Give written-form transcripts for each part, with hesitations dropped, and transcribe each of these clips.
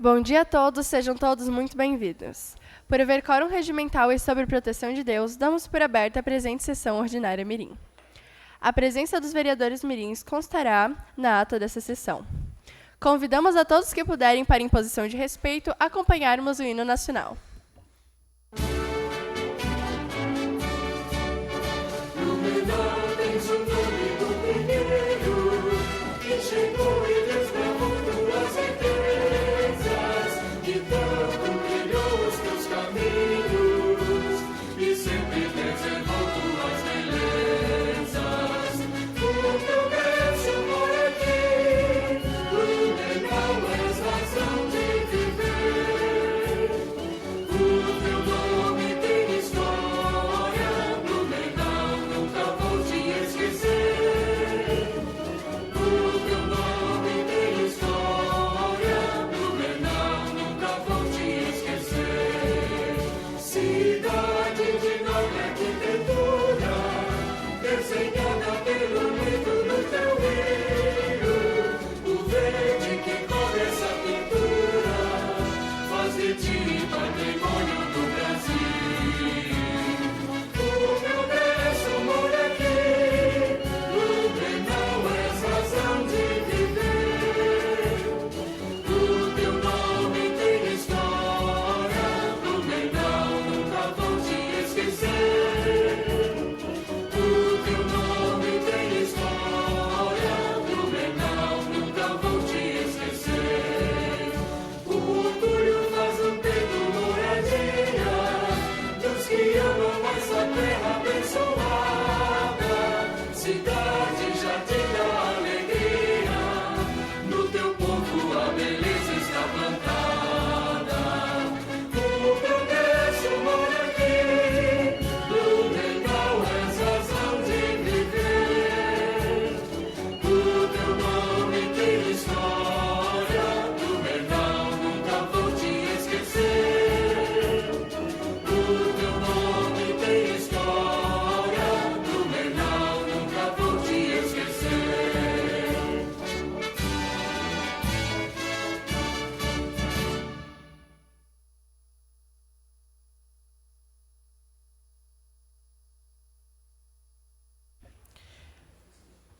Bom dia a todos, sejam todos muito bem-vindos. Por haver quórum regimental e sob proteção de Deus, damos por aberta a presente sessão ordinária mirim. A presença dos vereadores mirins constará na ata dessa sessão. Convidamos a todos que puderem, para em posição de respeito, acompanharmos o hino nacional.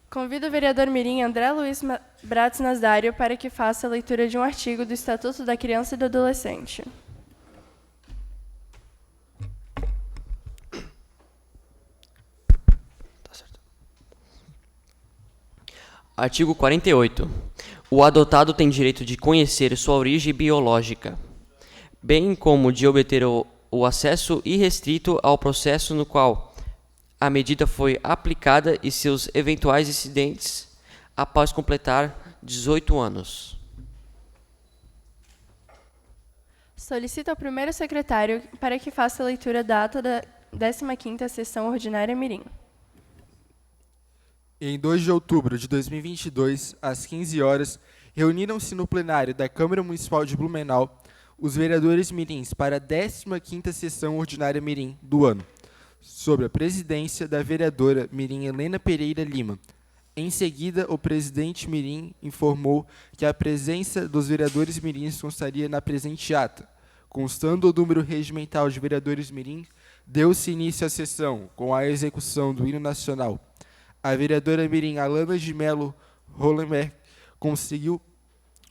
Convido o vereador mirim André Luiz Bratis Nazário para que faça a leitura de um artigo do Estatuto da Criança e do Adolescente. Artigo 48. O adotado tem direito de conhecer sua origem biológica, bem como de obter o acesso irrestrito ao processo no qual a medida foi aplicada e seus eventuais incidentes após completar 18 anos. Solicito ao primeiro secretário para que faça a leitura da ata da 15ª Sessão Ordinária mirim. Em 2 de outubro de 2022, às 15 horas, reuniram-se no plenário da Câmara Municipal de Blumenau os vereadores mirins para a 15ª Sessão Ordinária mirim do ano, sob a presidência da vereadora mirim Helena Pereira Lima. Em seguida, o presidente mirim informou que a presença dos vereadores mirins constaria na presente ata. Constando o número regimental de vereadores mirins, deu-se início à sessão com a execução do hino nacional. A vereadora mirim Alana de Melo Hollenberg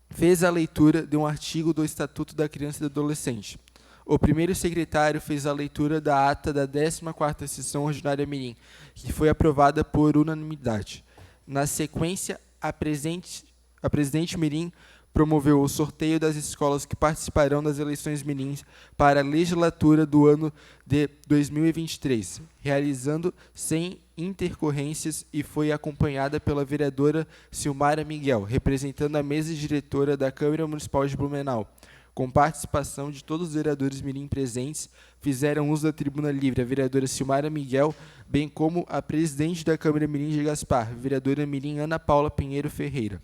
fez a leitura de um artigo do Estatuto da Criança e do Adolescente. O primeiro secretário fez a leitura da ata da 14ª Sessão Ordinária mirim, que foi aprovada por unanimidade. Na sequência, a presidente mirim promoveu o sorteio das escolas que participarão das eleições mirins para a legislatura do ano de 2023, realizando sem intercorrências, e foi acompanhada pela vereadora Silmara Miguel, representando a mesa diretora da Câmara Municipal de Blumenau. Com participação de todos os vereadores mirim presentes, fizeram uso da tribuna livre a vereadora Silmara Miguel, bem como a presidente da Câmara mirim de Gaspar, vereadora mirim Ana Paula Pinheiro Ferreira.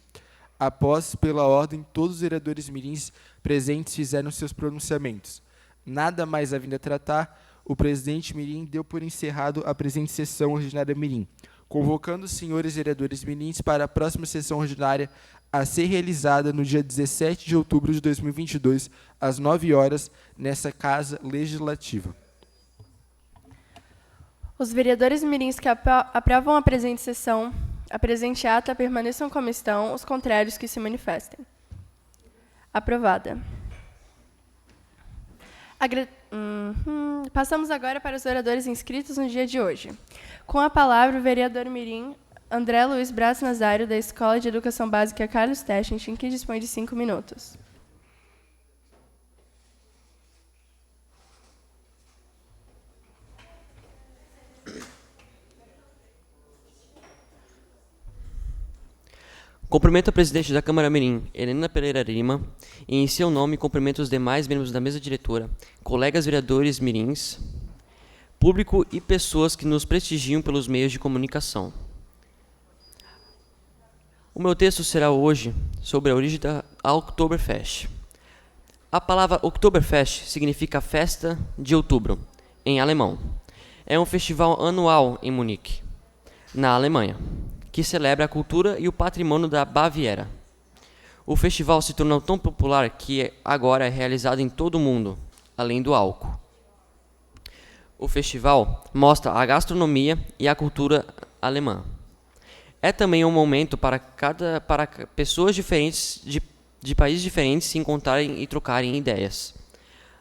Após, pela ordem, todos os vereadores mirins presentes fizeram seus pronunciamentos. Nada mais havendo a tratar, o presidente mirim deu por encerrado a presente sessão ordinária mirim, convocando os senhores vereadores mirins para a próxima sessão ordinária a ser realizada no dia 17 de outubro de 2022, às 9 horas, nessa Casa Legislativa. Os vereadores mirins que aprovam a presente sessão, a presente ata, permaneçam como estão, os contrários que se manifestem. Aprovada. Passamos agora para os oradores inscritos no dia de hoje. Com a palavra, o vereador mirim André Luiz Braz Nazário, da Escola de Educação Básica Carlos Technic, que dispõe de 5 minutos. Cumprimento a presidente da Câmara Mirim, Helena Pereira Lima, e em seu nome cumprimento os demais membros da mesa diretora, colegas vereadores mirins, público e pessoas que nos prestigiam pelos meios de comunicação. O meu texto será hoje sobre a origem da Oktoberfest. A palavra Oktoberfest significa festa de outubro, em alemão. É um festival anual em Munique, na Alemanha, que celebra a cultura e o patrimônio da Baviera. O festival se tornou tão popular que agora é realizado em todo o mundo, além do álcool. O festival mostra a gastronomia e a cultura alemã. É também um momento para pessoas diferentes de países diferentes se encontrarem e trocarem ideias.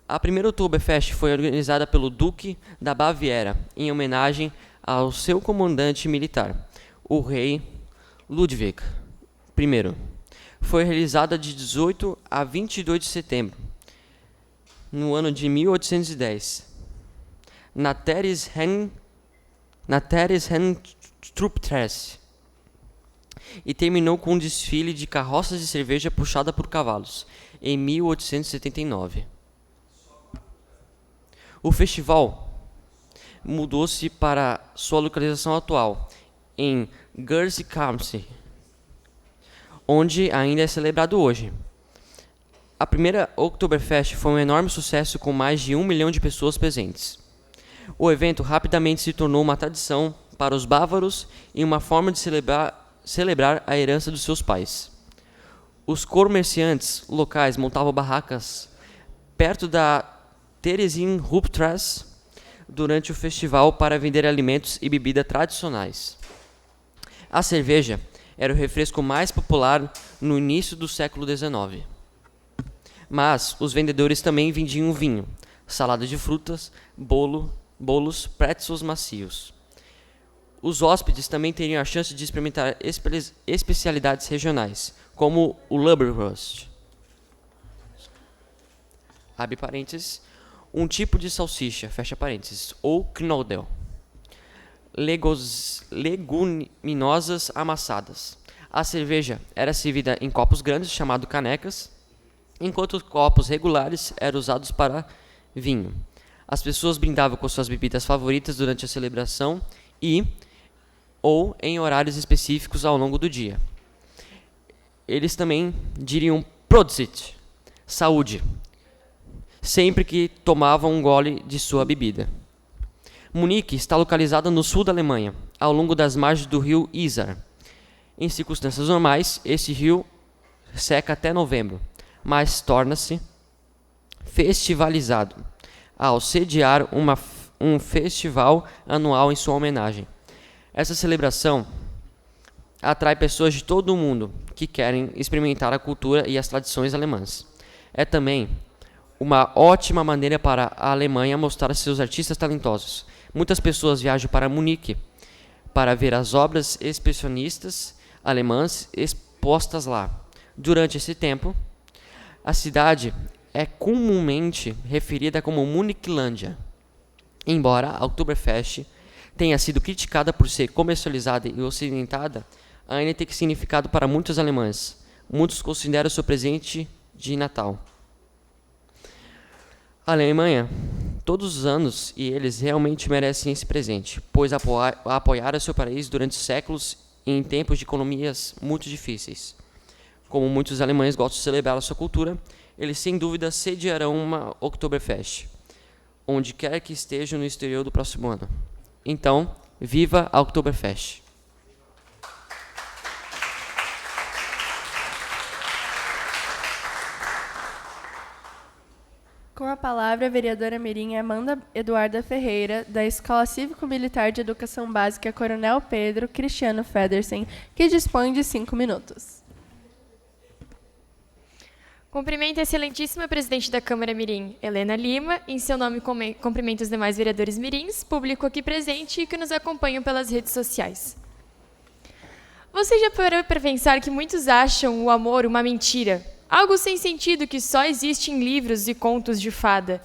A primeira Oktoberfest foi organizada pelo Duque da Baviera, em homenagem ao seu comandante militar, o rei Ludwig I. Foi realizada de 18 a 22 de setembro, no ano de 1810, na Theresienstruptrasse, e terminou com um desfile de carroças de cerveja puxada por cavalos, em 1879. O festival mudou-se para sua localização atual, em Gersikampse, onde ainda é celebrado hoje. A primeira Oktoberfest foi um enorme sucesso com mais de 1 milhão de pessoas presentes. O evento rapidamente se tornou uma tradição para os bávaros e uma forma de celebrar a herança dos seus pais. Os comerciantes locais montavam barracas perto da Theresienstruptrasse durante o festival para vender alimentos e bebidas tradicionais. A cerveja era o refresco mais popular no início do século XIX. Mas os vendedores também vendiam vinho, salada de frutas, bolos, pretzels macios. Os hóspedes também teriam a chance de experimentar especialidades regionais, como o Leberwurst, abre parênteses, um tipo de salsicha, fecha parênteses, ou Knödel, leguminosas amassadas. A cerveja era servida em copos grandes, chamados canecas, enquanto os copos regulares eram usados para vinho. As pessoas brindavam com suas bebidas favoritas durante a celebração ou em horários específicos ao longo do dia. Eles também diriam Prosit, saúde, sempre que tomavam um gole de sua bebida. Munique está localizada no sul da Alemanha, ao longo das margens do rio Isar. Em circunstâncias normais, esse rio seca até novembro, mas torna-se festivalizado ao sediar um festival anual em sua homenagem. Essa celebração atrai pessoas de todo o mundo que querem experimentar a cultura e as tradições alemãs. É também uma ótima maneira para a Alemanha mostrar seus artistas talentosos. Muitas pessoas viajam para Munique para ver as obras expressionistas alemãs expostas lá. Durante esse tempo, a cidade é comumente referida como Muniquelândia. Embora a Oktoberfest tenha sido criticada por ser comercializada e ocidentada, ainda tem significado para muitos alemães. Muitos consideram seu presente de Natal. A Alemanha, todos os anos, e eles realmente merecem esse presente, pois apoiaram seu país durante séculos em tempos de economias muito difíceis. Como muitos alemães gostam de celebrar a sua cultura, eles sem dúvida sediarão uma Oktoberfest, onde quer que estejam no exterior do próximo ano. Então, viva a Oktoberfest! Com a palavra, a vereadora mirim Amanda Eduarda Ferreira, da Escola Cívico-Militar de Educação Básica Coronel Pedro Cristiano Federsen, que dispõe de 5 minutos. Cumprimento a excelentíssima presidente da Câmara Mirim, Helena Lima. Em seu nome, cumprimento os demais vereadores mirins, público aqui presente e que nos acompanham pelas redes sociais. Você já parou para pensar que muitos acham o amor uma mentira? Algo sem sentido que só existe em livros e contos de fada.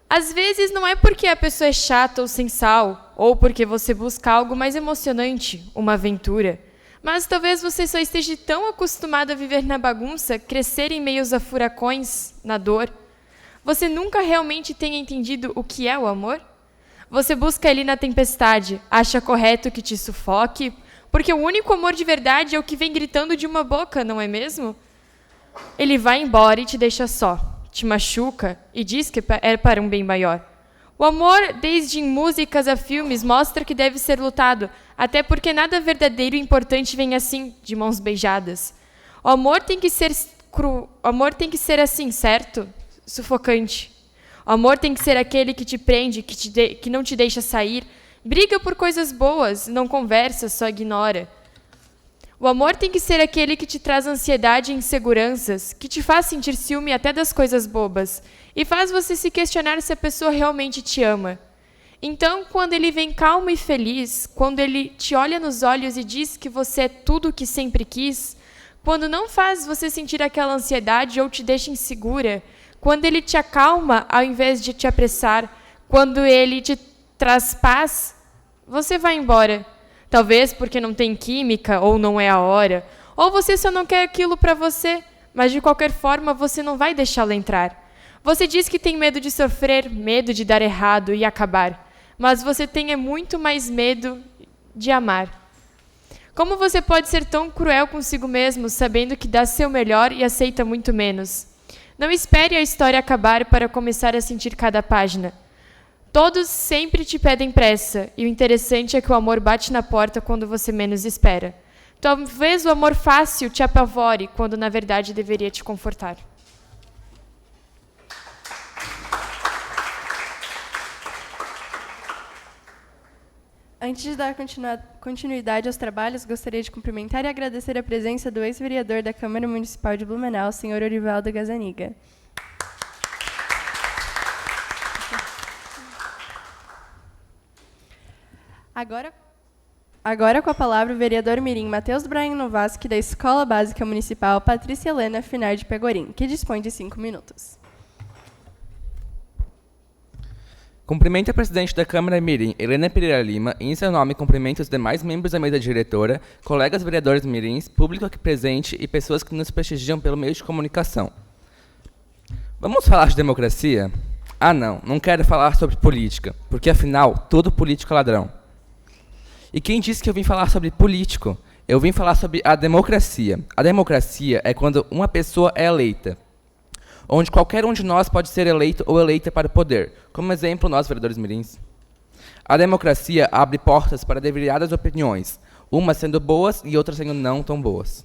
Às vezes não é porque a pessoa é chata ou sem sal, ou porque você busca algo mais emocionante, uma aventura. Mas talvez você só esteja tão acostumado a viver na bagunça, crescer em meios a furacões, na dor. Você nunca realmente tenha entendido o que é o amor? Você busca ele na tempestade, acha correto que te sufoque, porque o único amor de verdade é o que vem gritando de uma boca, não é mesmo? Ele vai embora e te deixa só, te machuca e diz que é para um bem maior. O amor, desde em músicas a filmes, mostra que deve ser lutado, até porque nada verdadeiro e importante vem assim, de mãos beijadas. O amor tem que ser o amor tem que ser assim, certo? Sufocante. O amor tem que ser aquele que te prende, que não te deixa sair, briga por coisas boas, não conversa, só ignora. O amor tem que ser aquele que te traz ansiedade e inseguranças, que te faz sentir ciúme até das coisas bobas, e faz você se questionar se a pessoa realmente te ama. Então, quando ele vem calmo e feliz, quando ele te olha nos olhos e diz que você é tudo o que sempre quis, quando não faz você sentir aquela ansiedade ou te deixa insegura, quando ele te acalma ao invés de te apressar, quando ele te traz paz, você vai embora. Talvez porque não tem química ou não é a hora, ou você só não quer aquilo para você, mas de qualquer forma você não vai deixá-la entrar. Você diz que tem medo de sofrer, medo de dar errado e acabar, mas você tem muito mais medo de amar. Como você pode ser tão cruel consigo mesmo, sabendo que dá seu melhor e aceita muito menos? Não espere a história acabar para começar a sentir cada página. Todos sempre te pedem pressa, e o interessante é que o amor bate na porta quando você menos espera. Talvez o amor fácil te apavore, quando na verdade deveria te confortar. Antes de dar continuidade aos trabalhos, gostaria de cumprimentar e agradecer a presença do ex-vereador da Câmara Municipal de Blumenau, senhor Orivaldo Gazzaniga. Agora com a palavra o vereador mirim Matheus Brain Novaski, da Escola Básica Municipal Patrícia Helena Finar de Pegorim, que dispõe de 5 minutos. Cumprimento a presidente da Câmara Mirim, Helena Pereira Lima, e em seu nome cumprimento os demais membros da mesa diretora, colegas vereadores mirins, público aqui presente e pessoas que nos prestigiam pelo meio de comunicação. Vamos falar de democracia? Ah, não quero falar sobre política, porque afinal, todo político é ladrão. E quem disse que eu vim falar sobre político? Eu vim falar sobre a democracia. A democracia é quando uma pessoa é eleita, onde qualquer um de nós pode ser eleito ou eleita para o poder. Como exemplo, nós, vereadores mirins. A democracia abre portas para variadas opiniões, umas sendo boas e outras sendo não tão boas.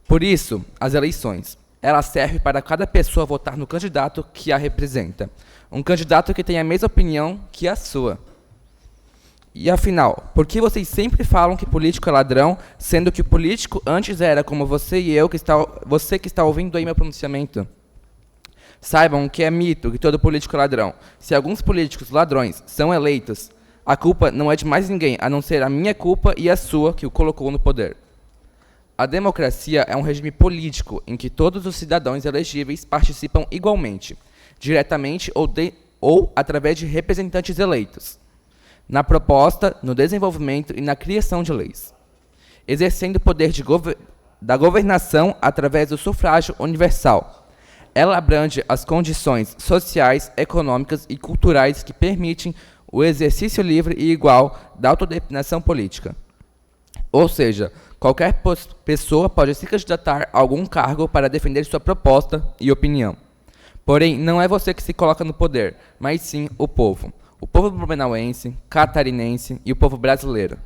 Por isso, as eleições, ela serve para cada pessoa votar no candidato que a representa. Um candidato que tem a mesma opinião que a sua. E afinal, por que vocês sempre falam que político é ladrão, sendo que o político antes era como você e eu, você que está ouvindo aí meu pronunciamento? Saibam que é mito que todo político é ladrão. Se alguns políticos ladrões são eleitos, a culpa não é de mais ninguém, a não ser a minha culpa e a sua que o colocou no poder. A democracia é um regime político em que todos os cidadãos elegíveis participam igualmente, diretamente ou através de representantes eleitos, na proposta, no desenvolvimento e na criação de leis, exercendo o poder da governação através do sufrágio universal. Ela abrange as condições sociais, econômicas e culturais que permitem o exercício livre e igual da autodeterminação política. Ou seja, qualquer pessoa pode se candidatar a algum cargo para defender sua proposta e opinião. Porém, não é você que se coloca no poder, mas sim o povo. O povo blumenauense, catarinense e o povo brasileiro.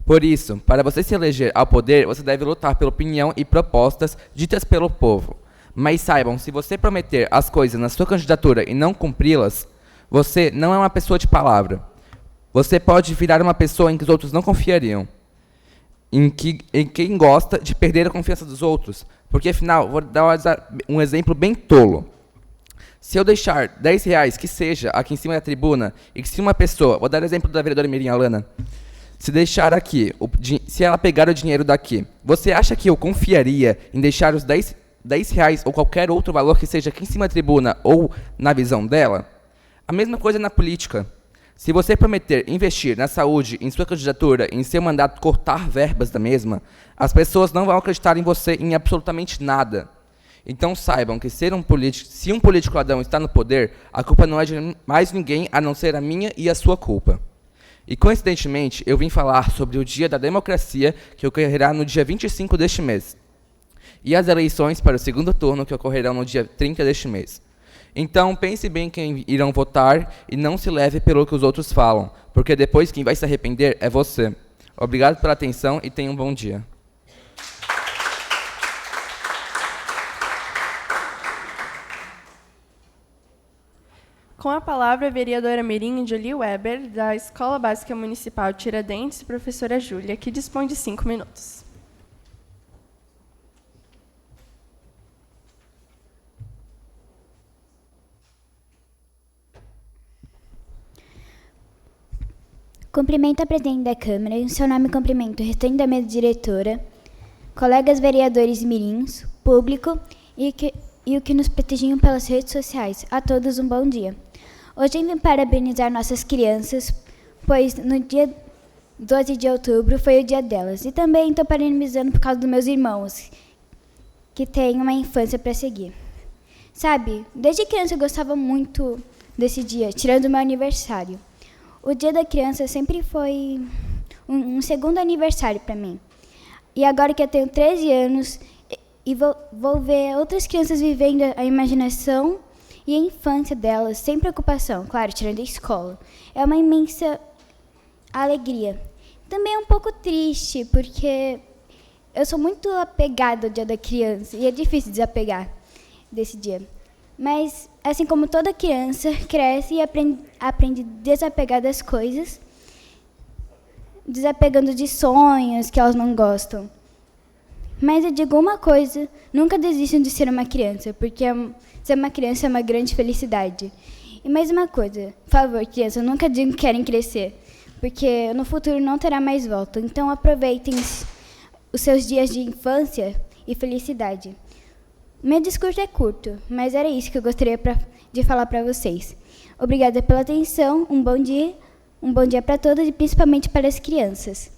Por isso, para você se eleger ao poder, você deve lutar pela opinião e propostas ditas pelo povo. Mas saibam, se você prometer as coisas na sua candidatura e não cumpri-las, você não é uma pessoa de palavra. Você pode virar uma pessoa em que os outros não confiariam. Em quem gosta de perder a confiança dos outros. Porque, afinal, vou dar um exemplo bem tolo. Se eu deixar R$10, que seja, aqui em cima da tribuna, e que se uma pessoa, vou dar o exemplo da vereadora Mirim Alana, se deixar aqui, se ela pegar o dinheiro daqui, você acha que eu confiaria em deixar os R$10 ou qualquer outro valor que seja aqui em cima da tribuna ou na visão dela? A mesma coisa na política. Se você prometer investir na saúde, em sua candidatura, em seu mandato cortar verbas da mesma, as pessoas não vão acreditar em você em absolutamente nada. Então saibam que se um político ladrão está no poder, a culpa não é de mais ninguém a não ser a minha e a sua culpa. E coincidentemente, eu vim falar sobre o Dia da Democracia, que ocorrerá no dia 25 deste mês. E as eleições para o segundo turno, que ocorrerão no dia 30 deste mês. Então, pense bem quem irão votar e não se leve pelo que os outros falam, porque depois quem vai se arrepender é você. Obrigado pela atenção e tenha um bom dia. Com a palavra, a vereadora Mirim Julie Weber, da Escola Básica Municipal Tiradentes, professora Júlia, que dispõe de 5 minutos. Cumprimento a presidente da Câmara, em seu nome cumprimento o restante da mesa diretora, colegas vereadores mirins, público e o que nos prestigiam pelas redes sociais. A todos um bom dia. Hoje eu vim parabenizar nossas crianças, pois no dia 12 de outubro foi o dia delas. E também estou parabenizando por causa dos meus irmãos, que têm uma infância para seguir. Sabe, desde criança eu gostava muito desse dia, tirando o meu aniversário. O Dia da Criança sempre foi um segundo aniversário para mim. E agora que eu tenho 13 anos e vou ver outras crianças vivendo a imaginação e a infância delas sem preocupação, claro, tirando a escola. É uma imensa alegria. Também é um pouco triste, porque eu sou muito apegada ao Dia da Criança e é difícil desapegar desse dia. Mas, assim como toda criança, cresce e aprende a desapegar das coisas, desapegando de sonhos que elas não gostam. Mas eu digo uma coisa, nunca desistam de ser uma criança, porque ser uma criança é uma grande felicidade. E mais uma coisa, por favor, crianças, nunca digam que querem crescer, porque no futuro não terá mais volta. Então aproveitem os seus dias de infância e felicidade. Meu discurso é curto, mas era isso que eu gostaria de falar para vocês. Obrigada pela atenção, um bom dia para todos e principalmente para as crianças.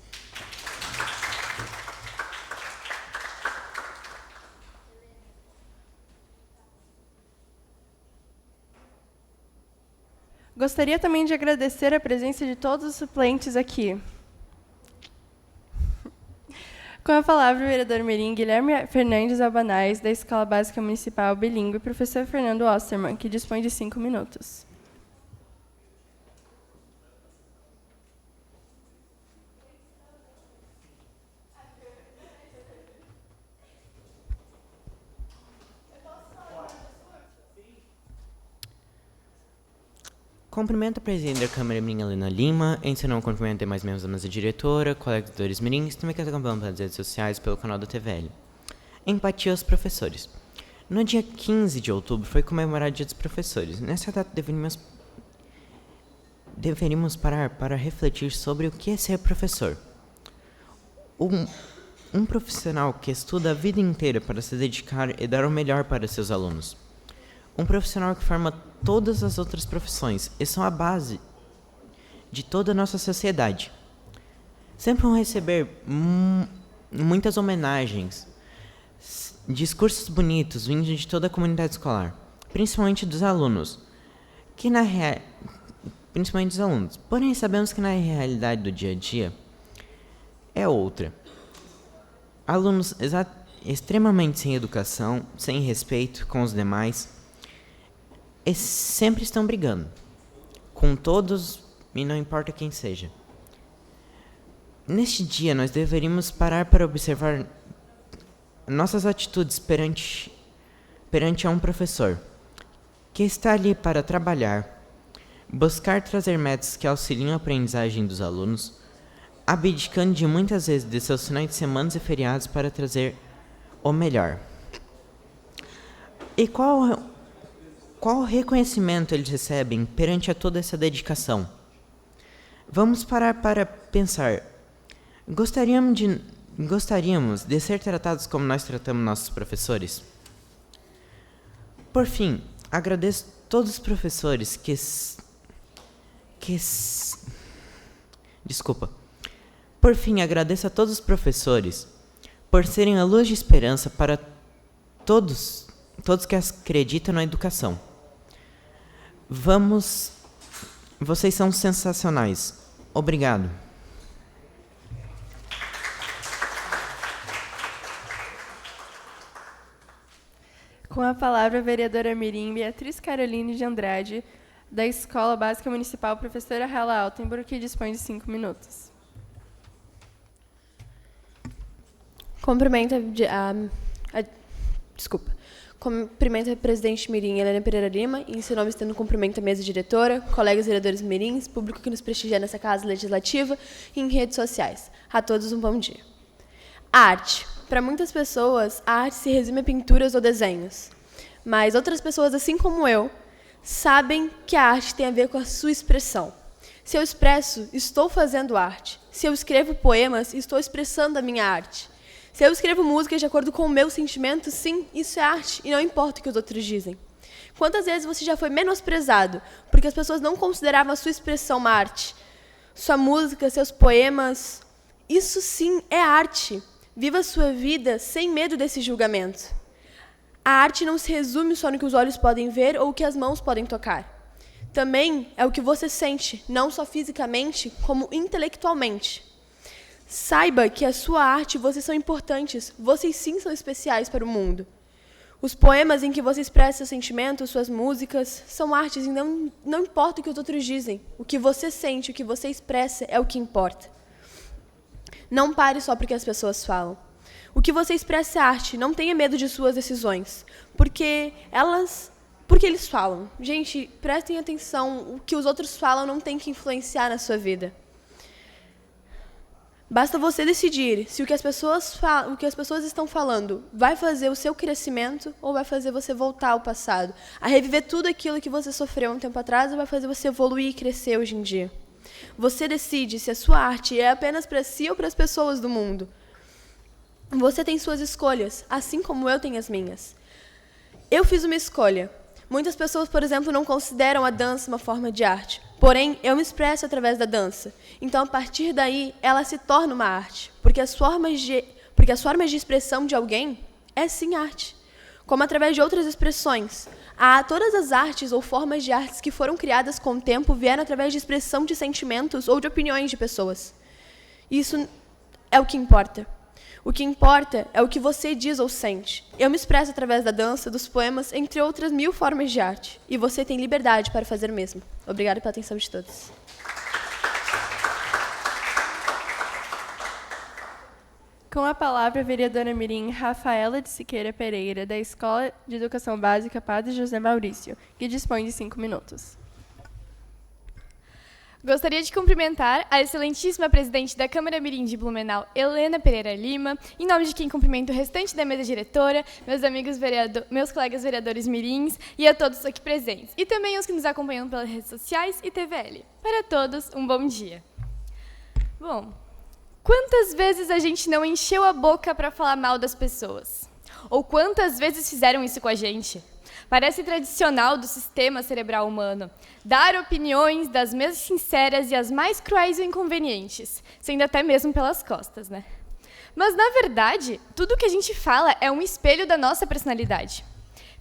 Gostaria também de agradecer a presença de todos os suplentes aqui. Com a palavra, o vereador mirim Guilherme Fernandes Albanais, da Escola Básica Municipal Bilíngue, professor Fernando Osterman, que dispõe de 5 minutos. Cumprimento a presidente da Câmara Mirim, Helena Lima, em seu nome cumprimento demais membros da mesa diretora, colegas mirins, também quero acompanhar pelas redes sociais pelo canal da TVL. Empatia aos professores. No dia 15 de outubro foi comemorado o Dia dos Professores. Nessa data deveríamos parar para refletir sobre o que é ser professor. Um profissional que estuda a vida inteira para se dedicar e dar o melhor para seus alunos. Um profissional que forma todas as outras profissões e são a base de toda a nossa sociedade. Sempre vão receber muitas homenagens, discursos bonitos vindos de toda a comunidade escolar, principalmente dos alunos, principalmente dos alunos. Porém, sabemos que na realidade do dia a dia é outra. Alunos extremamente sem educação, sem respeito com os demais, e sempre estão brigando com todos e não importa quem seja. Neste dia nós deveríamos parar para observar nossas atitudes perante perante a um professor que está ali para trabalhar, buscar trazer métodos que auxiliem a aprendizagem dos alunos, abdicando de muitas vezes de seus finais de semana e feriados para trazer o melhor. E qual reconhecimento eles recebem perante a toda essa dedicação? Vamos parar para pensar. Gostaríamos de ser tratados como nós tratamos nossos professores? Por fim, agradeço a todos os professores Por fim, agradeço a todos os professores por serem a luz de esperança para todos que acreditam na educação. Vocês são sensacionais. Obrigado. Com a palavra, a vereadora mirim Beatriz Caroline de Andrade, da Escola Básica Municipal Professora Hela Altenburg, que dispõe de 5 minutos. Cumprimento a presidente mirim, Helena Pereira Lima, e em seu nome estendo cumprimento à mesa diretora, colegas vereadores mirins, público que nos prestigia nessa casa legislativa e em redes sociais. A todos um bom dia. Arte. Para muitas pessoas, a arte se resume a pinturas ou desenhos. Mas outras pessoas, assim como eu, sabem que a arte tem a ver com a sua expressão. Se eu expresso, estou fazendo arte. Se eu escrevo poemas, estou expressando a minha arte. Se eu escrevo música de acordo com o meu sentimento, sim, isso é arte, e não importa o que os outros dizem. Quantas vezes você já foi menosprezado porque as pessoas não consideravam a sua expressão uma arte? Sua música, seus poemas, isso sim é arte. Viva a sua vida sem medo desse julgamento. A arte não se resume só no que os olhos podem ver ou o que as mãos podem tocar. Também é o que você sente, não só fisicamente, como intelectualmente. Saiba que a sua arte e você são importantes. Vocês sim são especiais para o mundo. Os poemas em que você expressa seus sentimentos, suas músicas, são artes e não importa o que os outros dizem. O que você sente, o que você expressa é o que importa. Não pare só porque as pessoas falam. O que você expressa é arte. Não tenha medo de suas decisões. Porque eles falam. Gente, prestem atenção. O que os outros falam não tem que influenciar na sua vida. Basta você decidir se o que as pessoas estão falando vai fazer o seu crescimento ou vai fazer você voltar ao passado, a reviver tudo aquilo que você sofreu um tempo atrás ou vai fazer você evoluir e crescer hoje em dia. Você decide se a sua arte é apenas para si ou para as pessoas do mundo. Você tem suas escolhas, assim como eu tenho as minhas. Eu fiz uma escolha. Muitas pessoas, por exemplo, não consideram a dança uma forma de arte. Porém, eu me expresso através da dança. Então, a partir daí, ela se torna uma arte. Porque as formas de expressão de alguém é sim arte. Como através de outras expressões. Todas as artes ou formas de artes que foram criadas com o tempo vieram através de expressão de sentimentos ou de opiniões de pessoas. Isso é o que importa. O que importa é o que você diz ou sente. Eu me expresso através da dança, dos poemas, entre outras 1000 formas de arte. E você tem liberdade para fazer o mesmo. Obrigada pela atenção de todos. Com a palavra, a vereadora mirim Rafaela de Siqueira Pereira, da Escola de Educação Básica Padre José Maurício, que dispõe de 5 minutos. Gostaria de cumprimentar a excelentíssima presidente da Câmara Mirim de Blumenau, Helena Pereira Lima, em nome de quem cumprimento o restante da mesa diretora, meus colegas vereadores mirins e a todos aqui presentes, e também os que nos acompanham pelas redes sociais e TVL. Para todos, um bom dia. Bom, quantas vezes a gente não encheu a boca para falar mal das pessoas? Ou quantas vezes fizeram isso com a gente? Parece tradicional do sistema cerebral humano dar opiniões das mais sinceras e as mais cruéis e inconvenientes, sendo até mesmo pelas costas, né? Mas, na verdade, tudo que a gente fala é um espelho da nossa personalidade.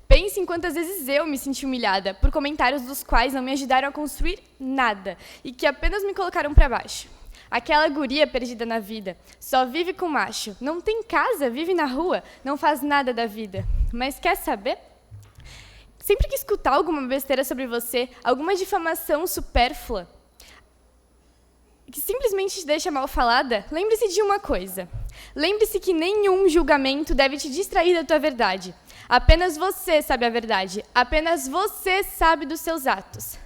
Pense em quantas vezes eu me senti humilhada por comentários dos quais não me ajudaram a construir nada e que apenas me colocaram para baixo. Aquela guria perdida na vida, só vive com macho, não tem casa, vive na rua, não faz nada da vida. Mas quer saber? Sempre que escutar alguma besteira sobre você, alguma difamação supérflua, que simplesmente te deixa mal falada, lembre-se de uma coisa. Lembre-se que nenhum julgamento deve te distrair da tua verdade. Apenas você sabe a verdade. Apenas você sabe dos seus atos.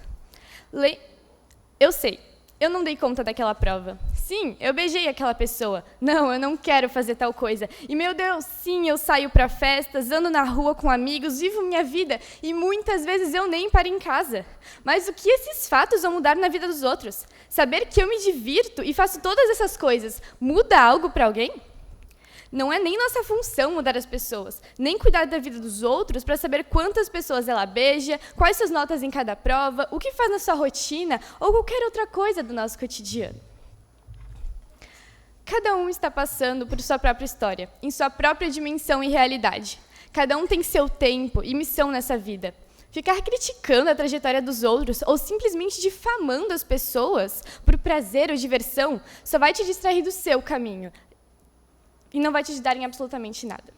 Eu sei. Eu não dei conta daquela prova. Sim, eu beijei aquela pessoa. Não, eu não quero fazer tal coisa. E, meu Deus, sim, eu saio para festas, ando na rua com amigos, vivo minha vida. E muitas vezes eu nem paro em casa. Mas o que esses fatos vão mudar na vida dos outros? Saber que eu me divirto e faço todas essas coisas muda algo para alguém? Não é nem nossa função mudar as pessoas, nem cuidar da vida dos outros para saber quantas pessoas ela beija, quais suas notas em cada prova, o que faz na sua rotina ou qualquer outra coisa do nosso cotidiano. Cada um está passando por sua própria história, em sua própria dimensão e realidade. Cada um tem seu tempo e missão nessa vida. Ficar criticando a trajetória dos outros ou simplesmente difamando as pessoas por prazer ou diversão só vai te distrair do seu caminho e não vai te ajudar em absolutamente nada.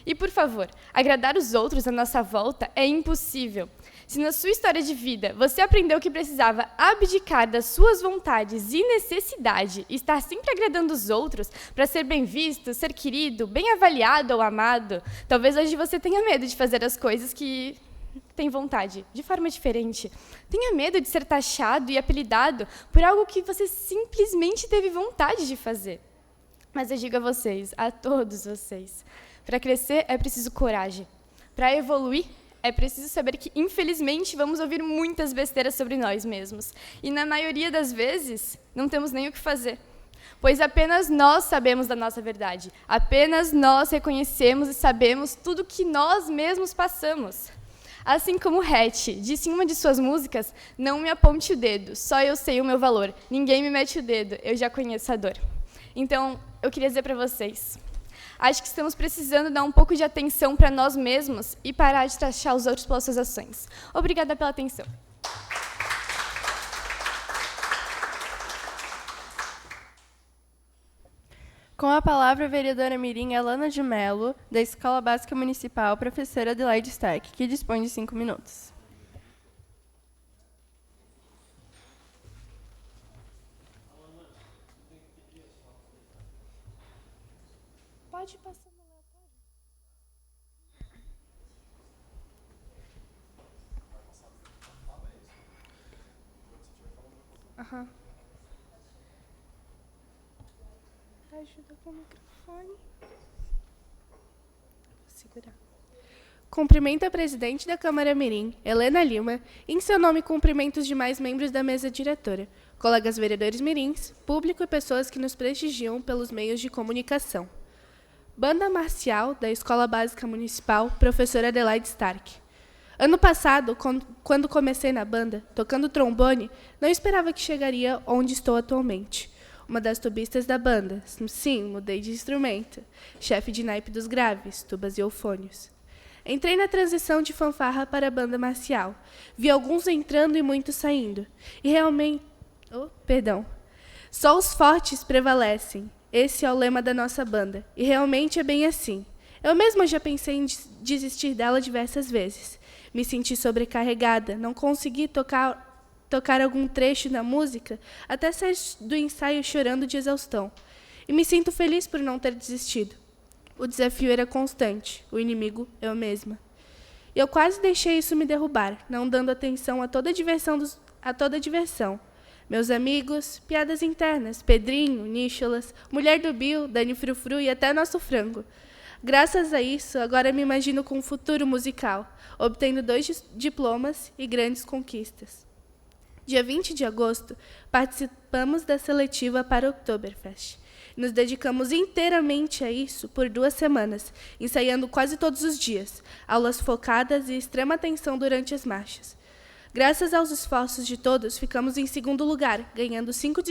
E, por favor, agradar os outros à nossa volta é impossível. Se na sua história de vida você aprendeu que precisava abdicar das suas vontades e necessidade e estar sempre agradando os outros para ser bem visto, ser querido, bem avaliado ou amado, talvez hoje você tenha medo de fazer as coisas que tem vontade, de forma diferente. Tenha medo de ser taxado e apelidado por algo que você simplesmente teve vontade de fazer. Mas eu digo a vocês, a todos vocês, para crescer é preciso coragem. Para evoluir é preciso saber que, infelizmente, vamos ouvir muitas besteiras sobre nós mesmos. E, na maioria das vezes, não temos nem o que fazer. Pois apenas nós sabemos da nossa verdade. Apenas nós reconhecemos e sabemos tudo que nós mesmos passamos. Assim como Hatch disse em uma de suas músicas, não me aponte o dedo, só eu sei o meu valor. Ninguém me mete o dedo, eu já conheço a dor. Então, eu queria dizer para vocês, acho que estamos precisando dar um pouco de atenção para nós mesmos e parar de taxar os outros pelas suas ações. Obrigada pela atenção. Com a palavra, a vereadora mirim Alana de Mello, da Escola Básica Municipal, professora Adelaide Stark, que dispõe de 5 minutos. Pode passar no relatório. Aham. Ajuda com o microfone. Vou segurar. Cumprimento a presidente da Câmara Mirim, Helena Lima, e em seu nome cumprimento os demais membros da mesa diretora, colegas vereadores mirins, público e pessoas que nos prestigiam pelos meios de comunicação. Banda Marcial, da Escola Básica Municipal, professora Adelaide Stark. Ano passado, quando comecei na banda, tocando trombone, não esperava que chegaria onde estou atualmente. Uma das tubistas da banda. Sim, mudei de instrumento. Chefe de naipe dos graves, tubas e eufônios. Entrei na transição de fanfarra para a banda marcial. Vi alguns entrando e muitos saindo. E realmente... Só os fortes prevalecem. Esse é o lema da nossa banda, e realmente é bem assim. Eu mesma já pensei em desistir dela diversas vezes. Me senti sobrecarregada, não consegui tocar algum trecho da música, até sair do ensaio chorando de exaustão. E me sinto feliz por não ter desistido. O desafio era constante, o inimigo eu mesma. Eu quase deixei isso me derrubar, não dando atenção a toda a diversão. Meus amigos, piadas internas, Pedrinho, Nícholas, Mulher do Bill, Dani Frufru e até Nosso Frango. Graças a isso, agora me imagino com um futuro musical, obtendo 2 diplomas e grandes conquistas. Dia 20 de agosto, participamos da seletiva para o Oktoberfest. Nos dedicamos inteiramente a isso por 2 semanas, ensaiando quase todos os dias, aulas focadas e extrema atenção durante as marchas. Graças aos esforços de todos, ficamos em 2º lugar, ganhando 5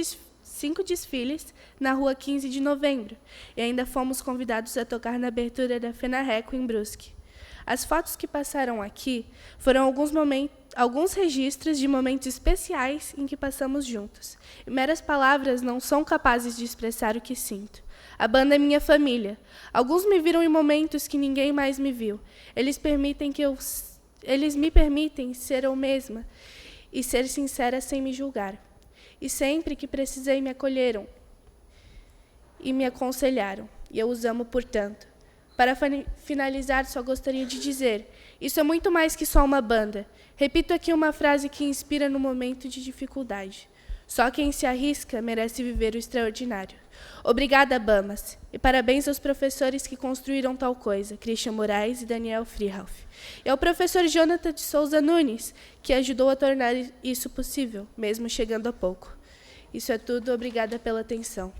desfiles na Rua 15 de Novembro, e ainda fomos convidados a tocar na abertura da FENARRECO em Brusque. As fotos que passaram aqui foram alguns registros de momentos especiais em que passamos juntos. E meras palavras não são capazes de expressar o que sinto. A banda é minha família. Alguns me viram em momentos que ninguém mais me viu. Eles me permitem ser eu mesma e ser sincera sem me julgar. E sempre que precisei me acolheram e me aconselharam. E eu os amo por tanto. Para finalizar, só gostaria de dizer: isso é muito mais que só uma banda. Repito aqui uma frase que inspira no momento de dificuldade. Só quem se arrisca merece viver o extraordinário. Obrigada, Bamas. E parabéns aos professores que construíram tal coisa, Christian Moraes e Daniel Freehoff. E ao professor Jonathan de Souza Nunes, que ajudou a tornar isso possível, mesmo chegando a pouco. Isso é tudo. Obrigada pela atenção.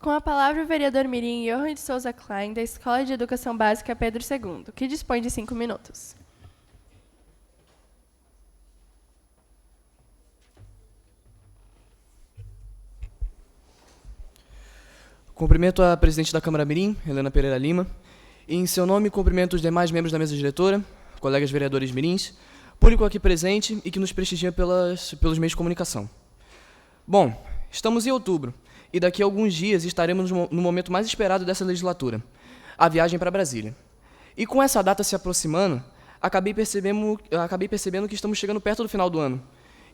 Com a palavra o vereador mirim Johan de Souza Klein, da Escola de Educação Básica Pedro II, que dispõe de 5 minutos. Cumprimento a presidente da Câmara Mirim, Helena Pereira Lima, e em seu nome cumprimento os demais membros da mesa diretora, colegas vereadores mirins, público aqui presente e que nos prestigia pelos meios de comunicação. Bom, estamos em outubro. E daqui a alguns dias estaremos no momento mais esperado dessa legislatura, a viagem para Brasília. E com essa data se aproximando, acabei percebendo que estamos chegando perto do final do ano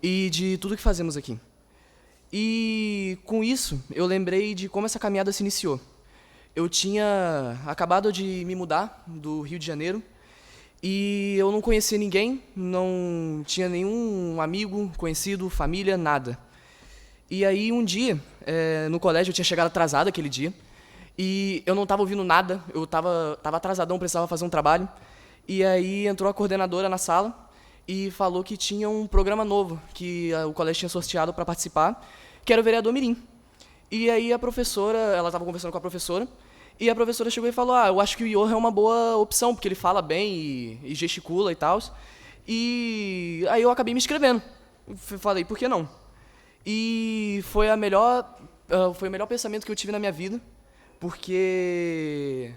e de tudo que fazemos aqui. E com isso, eu lembrei de como essa caminhada se iniciou. Eu tinha acabado de me mudar do Rio de Janeiro e eu não conhecia ninguém, não tinha nenhum amigo, conhecido, família, nada. E aí, um dia, no colégio, eu tinha chegado atrasado aquele dia, e eu não estava ouvindo nada, eu estava atrasadão, precisava fazer um trabalho, e aí entrou a coordenadora na sala e falou que tinha um programa novo que o colégio tinha sorteado para participar, que era o vereador mirim. E aí a professora, ela estava conversando com a professora, e a professora chegou e falou: eu acho que o Johan é uma boa opção, porque ele fala bem e gesticula e tal. E aí eu acabei me inscrevendo. Falei, por que não? E foi o melhor pensamento que eu tive na minha vida, porque...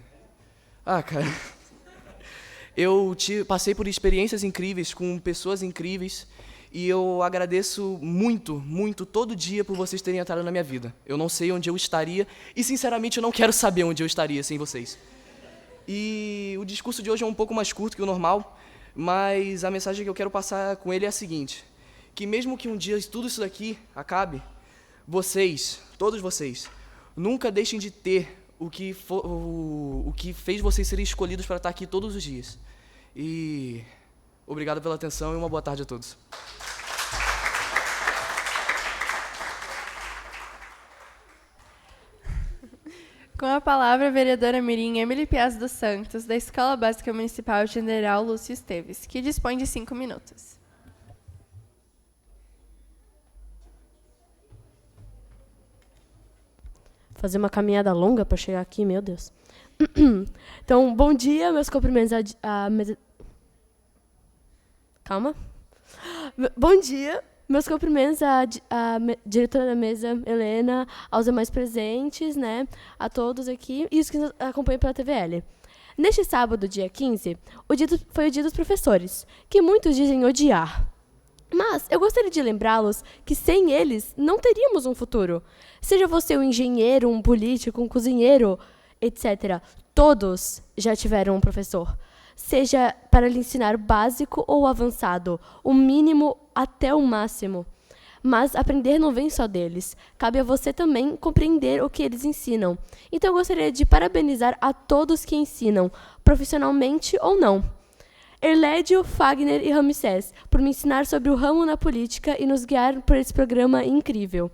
cara... Eu passei por experiências incríveis, com pessoas incríveis, e eu agradeço muito, muito, todo dia por vocês terem entrado na minha vida. Eu não sei onde eu estaria, e sinceramente eu não quero saber onde eu estaria sem vocês. E o discurso de hoje é um pouco mais curto que o normal, mas a mensagem que eu quero passar com ele é a seguinte: que mesmo que um dia tudo isso daqui acabe, vocês, todos vocês, nunca deixem de ter o que fez vocês serem escolhidos para estar aqui todos os dias. E obrigado pela atenção e uma boa tarde a todos. Com a palavra a vereadora mirim Emily Piaz dos Santos, da Escola Básica Municipal General Lúcio Esteves, que dispõe de 5 minutos. Fazer uma caminhada longa para chegar aqui, meu Deus. Então, bom dia, meus cumprimentos à mesa... Calma. Bom dia, meus cumprimentos à diretora da mesa, Helena, aos demais presentes, né, a todos aqui e os que nos acompanham pela TVL. Neste sábado, dia 15, foi o dia dos professores, que muitos dizem odiar. Mas eu gostaria de lembrá-los que sem eles não teríamos um futuro. Seja você um engenheiro, um político, um cozinheiro, etc. Todos já tiveram um professor. Seja para lhe ensinar básico ou avançado, o mínimo até o máximo. Mas aprender não vem só deles. Cabe a você também compreender o que eles ensinam. Então eu gostaria de parabenizar a todos que ensinam, profissionalmente ou não. Erlédio, Fagner e Ramsés, por me ensinar sobre o ramo na política e nos guiar por esse programa incrível.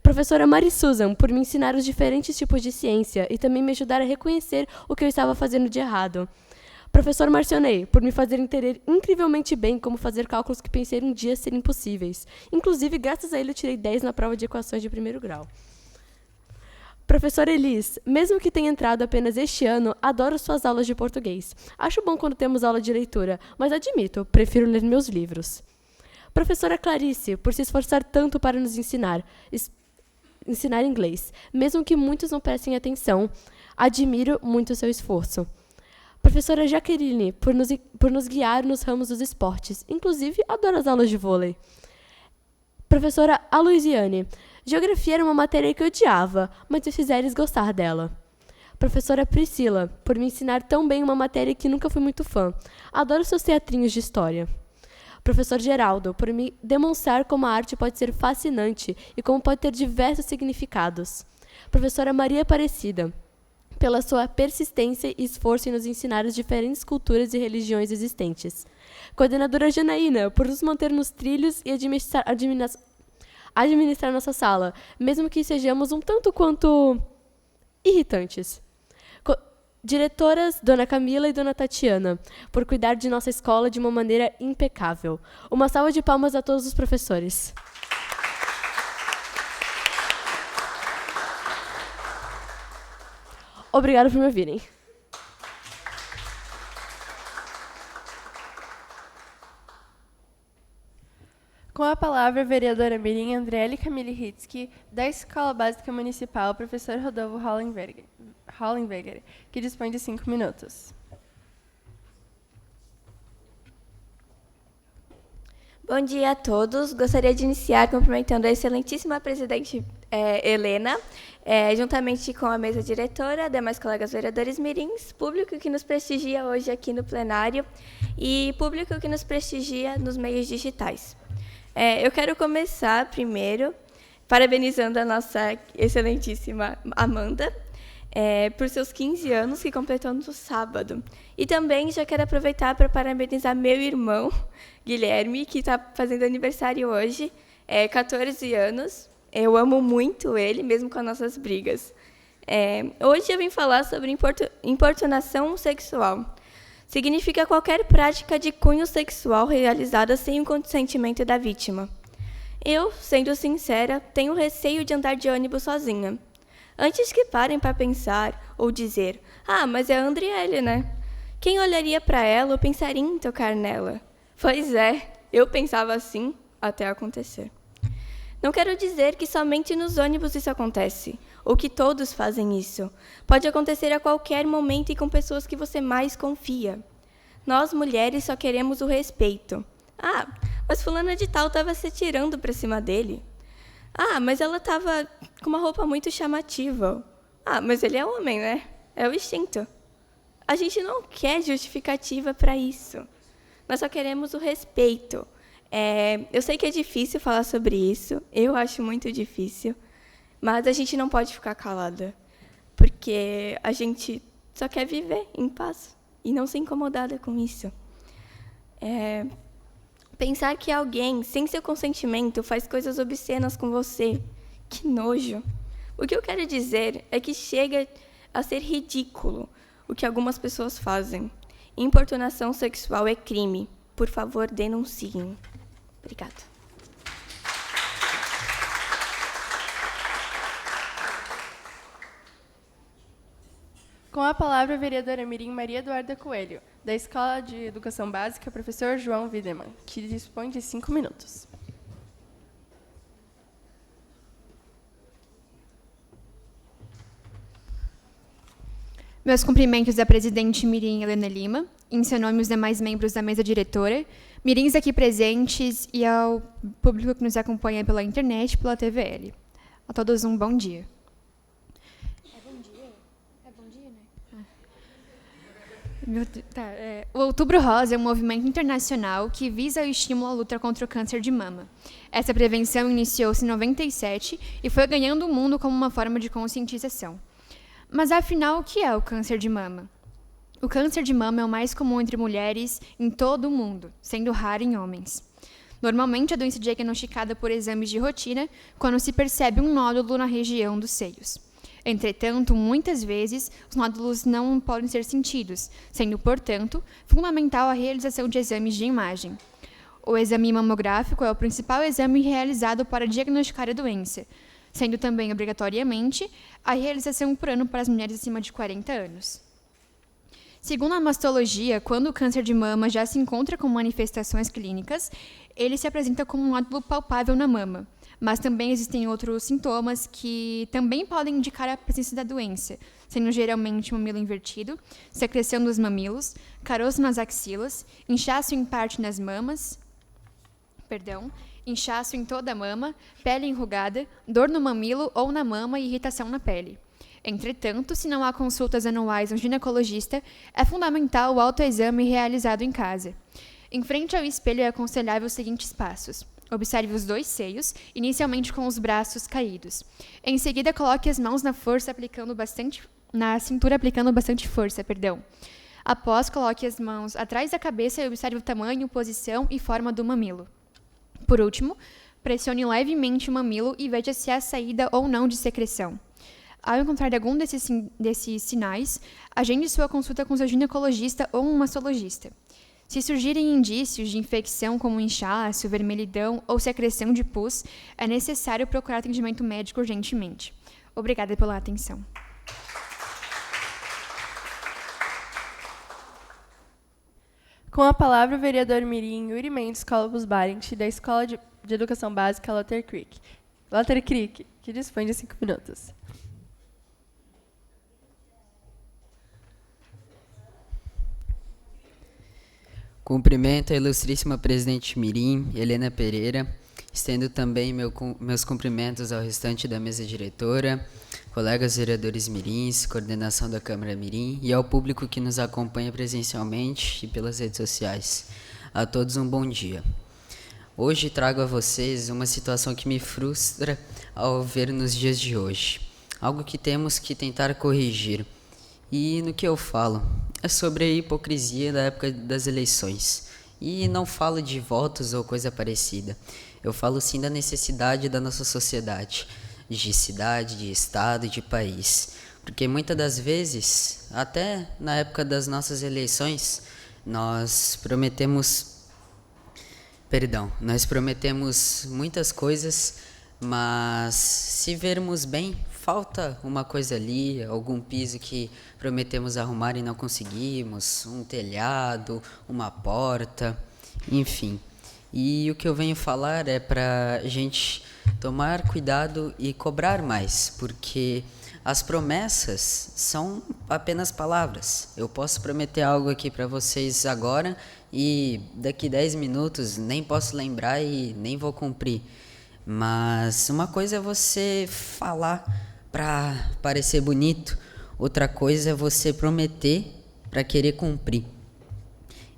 Professora Mari Susan, por me ensinar os diferentes tipos de ciência e também me ajudar a reconhecer o que eu estava fazendo de errado. Professor Marcionei, por me fazer entender incrivelmente bem como fazer cálculos que pensei um dia serem impossíveis. Inclusive, graças a ele, eu tirei 10 na prova de equações de 1º grau. Professora Elis, mesmo que tenha entrado apenas este ano, adoro suas aulas de português. Acho bom quando temos aula de leitura, mas admito, prefiro ler meus livros. Professora Clarice, por se esforçar tanto para nos ensinar inglês, mesmo que muitos não prestem atenção, admiro muito seu esforço. Professora Jaqueline, por nos guiar nos ramos dos esportes, inclusive adoro as aulas de vôlei. Professora Aloisiane, geografia era uma matéria que eu odiava, mas me fizeres gostar dela. Professora Priscila, por me ensinar tão bem uma matéria que nunca fui muito fã. Adoro seus teatrinhos de história. Professor Geraldo, por me demonstrar como a arte pode ser fascinante e como pode ter diversos significados. Professora Maria Aparecida, pela sua persistência e esforço em nos ensinar as diferentes culturas e religiões existentes. Coordenadora Janaína, por nos manter nos trilhos e administrar nossa sala, mesmo que sejamos um tanto quanto irritantes. Diretoras Dona Camila e Dona Tatiana, por cuidar de nossa escola de uma maneira impecável. Uma salva de palmas a todos os professores. Obrigada por me ouvirem. Com a palavra, a vereadora mirim Andriele Camille Hitzky, da Escola Básica Municipal, professor Rodolfo Hollenberger, que dispõe de 5 minutos. Bom dia a todos. Gostaria de iniciar cumprimentando a excelentíssima presidente Helena, juntamente com a mesa diretora, demais colegas vereadores mirins, público que nos prestigia hoje aqui no plenário e público que nos prestigia nos meios digitais. Eu quero começar, primeiro, parabenizando a nossa excelentíssima Amanda por seus 15 anos, que completou no sábado. E também já quero aproveitar para parabenizar meu irmão, Guilherme, que está fazendo aniversário hoje, 14 anos. Eu amo muito ele, mesmo com as nossas brigas. Hoje eu vim falar sobre importunação sexual. Significa qualquer prática de cunho sexual realizada sem o consentimento da vítima. Eu, sendo sincera, tenho receio de andar de ônibus sozinha. Antes que parem para pensar ou dizer, mas é a Andriele, né? Quem olharia para ela ou pensaria em tocar nela? Pois é, eu pensava assim até acontecer. Não quero dizer que somente nos ônibus isso acontece, ou que todos fazem isso. Pode acontecer a qualquer momento e com pessoas que você mais confia. Nós, mulheres, só queremos o respeito. Mas fulana de tal estava se tirando para cima dele. Mas ela estava com uma roupa muito chamativa. Mas ele é homem, né? É o instinto. A gente não quer justificativa para isso. Nós só queremos o respeito. Eu sei que é difícil falar sobre isso, eu acho muito difícil, mas a gente não pode ficar calada, porque a gente só quer viver em paz e não ser incomodada com isso. Pensar que alguém, sem seu consentimento, faz coisas obscenas com você, que nojo. O que eu quero dizer é que chega a ser ridículo o que algumas pessoas fazem. Importunação sexual é crime. Por favor, denunciem. Obrigada. Com a palavra, a vereadora mirim Maria Eduarda Coelho, da Escola de Educação Básica, professor João Wiedemann, que dispõe de 5 minutos. Meus cumprimentos à presidente mirim Helena Lima, em seu nome os demais membros da mesa diretora, mirins aqui presentes e ao público que nos acompanha pela internet e pela TVL. A todos um bom dia. O Outubro Rosa é um movimento internacional que visa o estímulo à luta contra o câncer de mama. Essa prevenção iniciou-se em 97 e foi ganhando o mundo como uma forma de conscientização. Mas, afinal, o que é o câncer de mama? O câncer de mama é o mais comum entre mulheres em todo o mundo, sendo raro em homens. Normalmente, a doença é diagnosticada por exames de rotina quando se percebe um nódulo na região dos seios. Entretanto, muitas vezes, os nódulos não podem ser sentidos, sendo, portanto, fundamental a realização de exames de imagem. O exame mamográfico é o principal exame realizado para diagnosticar a doença, sendo também, obrigatoriamente, a realização por ano para as mulheres acima de 40 anos. Segundo a mastologia, quando o câncer de mama já se encontra com manifestações clínicas, ele se apresenta como um nódulo palpável na mama, mas também existem outros sintomas que também podem indicar a presença da doença, sendo geralmente mamilo invertido, secreção dos mamilos, caroço nas axilas, inchaço em parte nas mamas, inchaço em toda a mama, pele enrugada, dor no mamilo ou na mama e irritação na pele. Entretanto, se não há consultas anuais a um ginecologista, é fundamental o autoexame realizado em casa. Em frente ao espelho é aconselhável os seguintes passos. Observe os 2 seios, inicialmente com os braços caídos. Em seguida, coloque as mãos na cintura, aplicando bastante força. Após, coloque as mãos atrás da cabeça e observe o tamanho, posição e forma do mamilo. Por último, pressione levemente o mamilo e veja se há saída ou não de secreção. Ao encontrar algum desses sinais, agende sua consulta com seu ginecologista ou um mastologista. Se surgirem indícios de infecção como inchaço, vermelhidão ou secreção de pus, é necessário procurar atendimento médico urgentemente. Obrigada pela atenção. Com a palavra, o vereador mirim Yuri Mendes Colbus Barent, da Escola de Educação Básica Lotter Creek, que dispõe de 5 minutos. Cumprimento a ilustríssima presidente mirim, Helena Pereira. Estendo também meus cumprimentos ao restante da mesa diretora, colegas vereadores mirins, coordenação da Câmara Mirim e ao público que nos acompanha presencialmente e pelas redes sociais. A todos um bom dia. Hoje trago a vocês uma situação que me frustra ao ver nos dias de hoje. Algo que temos que tentar corrigir. E no que eu falo? É sobre a hipocrisia da época das eleições. E não falo de votos ou coisa parecida. Eu falo sim da necessidade da nossa sociedade, de cidade, de estado e de país. Porque muitas das vezes, até na época das nossas eleições, nós prometemos muitas coisas, mas se vermos bem, falta uma coisa ali, algum piso que prometemos arrumar e não conseguimos, um telhado, uma porta, enfim. E o que eu venho falar é para a gente tomar cuidado e cobrar mais, porque as promessas são apenas palavras. Eu posso prometer algo aqui para vocês agora e daqui 10 minutos nem posso lembrar e nem vou cumprir. Mas uma coisa é você falar para parecer bonito, outra coisa é você prometer para querer cumprir.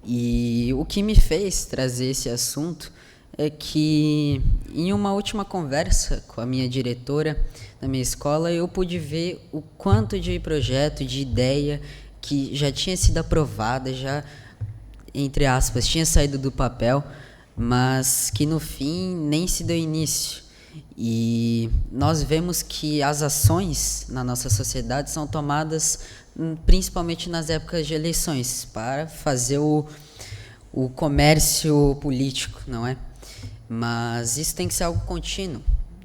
E o que me fez trazer esse assunto é que em uma última conversa com a minha diretora da minha escola, eu pude ver o quanto de projeto, de ideia que já tinha sido aprovada, já, entre aspas, tinha saído do papel, mas que no fim nem se deu início. E nós vemos que as ações na nossa sociedade são tomadas principalmente nas épocas de eleições, para fazer o comércio político, não é? Mas isso tem que ser algo contínuo,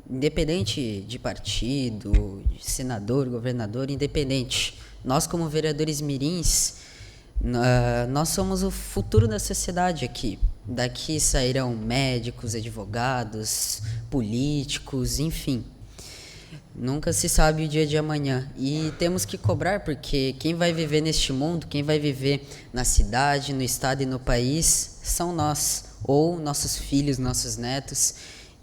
independente de partido, de senador, governador, independente. Nós, como vereadores mirins, nós somos o futuro da sociedade aqui. Daqui sairão médicos, advogados, políticos, enfim. Nunca se sabe o dia de amanhã e temos que cobrar, porque quem vai viver neste mundo, quem vai viver na cidade, no estado e no país são nós, ou nossos filhos, nossos netos.